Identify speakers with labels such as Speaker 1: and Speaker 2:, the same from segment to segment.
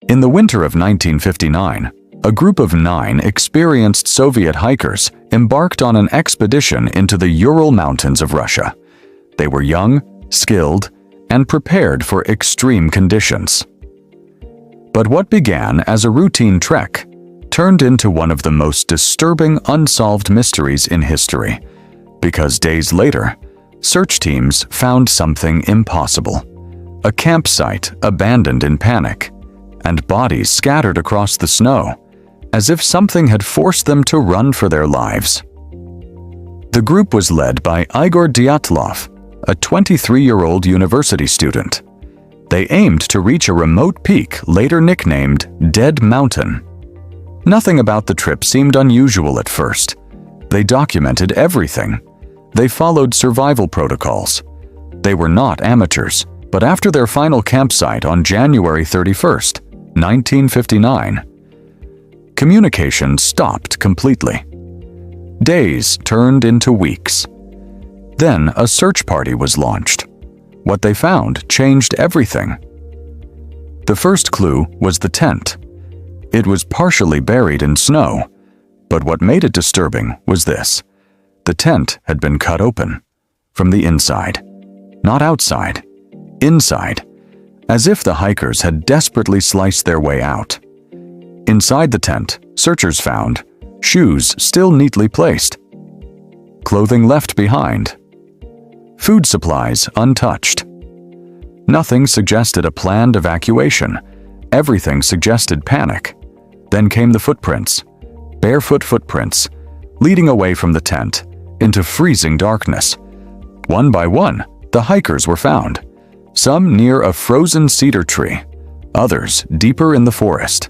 Speaker 1: In the winter of 1959, a group of 9 experienced Soviet hikers embarked on an expedition into the Ural Mountains of Russia. They were young, skilled, and prepared for extreme conditions. But what began as a routine trek turned into one of the most disturbing unsolved mysteries in history, because days later, search teams found something impossible: a campsite abandoned in panic, and bodies scattered across the snow, as if something had forced them to run for their lives. The group was led by Igor Dyatlov, a 23-year-old university student. They aimed to reach a remote peak later nicknamed Dead Mountain. Nothing about the trip seemed unusual at first. They documented everything. They followed survival protocols. They were not amateurs, but after their final campsite on January 31st, 1959, communication stopped completely. Days turned into weeks. Then a search party was launched. What they found changed everything. The first clue was the tent. It was partially buried in snow, but what made it disturbing was this: the tent had been cut open from the inside, not outside, inside, as if the hikers had desperately sliced their way out. Inside the tent, searchers found shoes still neatly placed, clothing left behind, food supplies untouched. Nothing suggested a planned evacuation. Everything suggested panic. Then came the footprints, barefoot footprints, leading away from the tent into freezing darkness. One by one, the hikers were found, some near a frozen cedar tree, others deeper in the forest.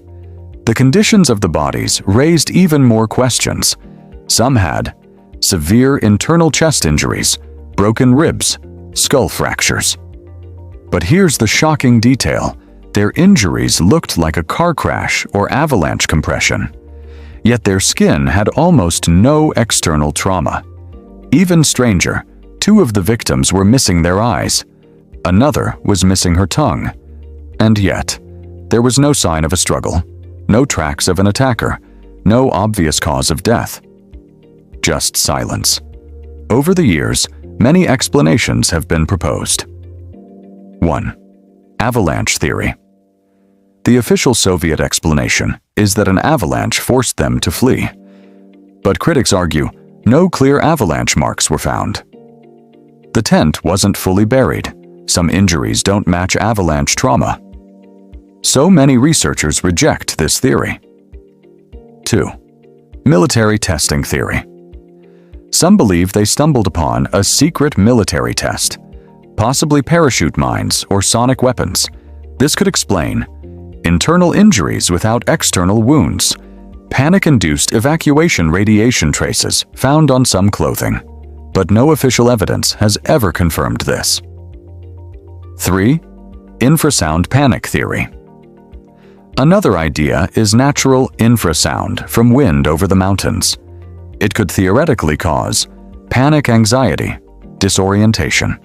Speaker 1: The conditions of the bodies raised even more questions. Some had severe internal chest injuries, broken ribs, skull fractures. But here's the shocking detail: their injuries looked like a car crash or avalanche compression. Yet their skin had almost no external trauma. Even stranger, 2 of the victims were missing their eyes. Another was missing her tongue. And yet, there was no sign of a struggle, no tracks of an attacker, no obvious cause of death. Just silence. Over the years, many explanations have been proposed. 1. Avalanche theory. The official Soviet explanation is that an avalanche forced them to flee. But critics argue no clear avalanche marks were found. The tent wasn't fully buried. Some injuries don't match avalanche trauma. So many researchers reject this theory. 2. Military testing theory. Some believe they stumbled upon a secret military test, possibly parachute mines or sonic weapons. This could explain internal injuries without external wounds, panic-induced evacuation radiation traces found on some clothing, but no official evidence has ever confirmed this. 3. Infrasound panic theory. Another idea is natural infrasound from wind over the mountains. It could theoretically cause panic anxiety, disorientation.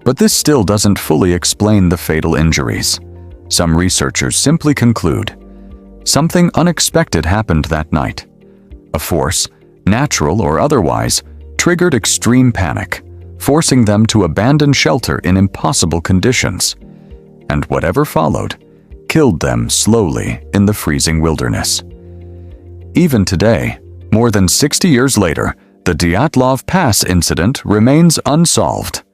Speaker 1: But this still doesn't fully explain the fatal injuries. Some researchers simply conclude something unexpected happened that night. A force, natural or otherwise, triggered extreme panic, forcing them to abandon shelter in impossible conditions. And whatever followed killed them slowly in the freezing wilderness. Even today, more than 60 years later, the Dyatlov Pass incident remains unsolved.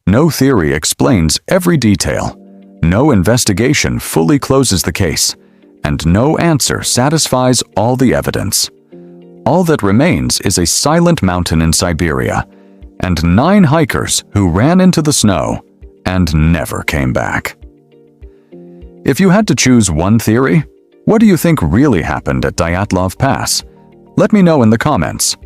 Speaker 1: No theory explains every detail. No investigation fully closes the case, and no answer satisfies all the evidence. All that remains is a silent mountain in Siberia, and 9 hikers who ran into the snow and never came back. If you had to choose one theory, what do you think really happened at Dyatlov Pass? Let me know in the comments.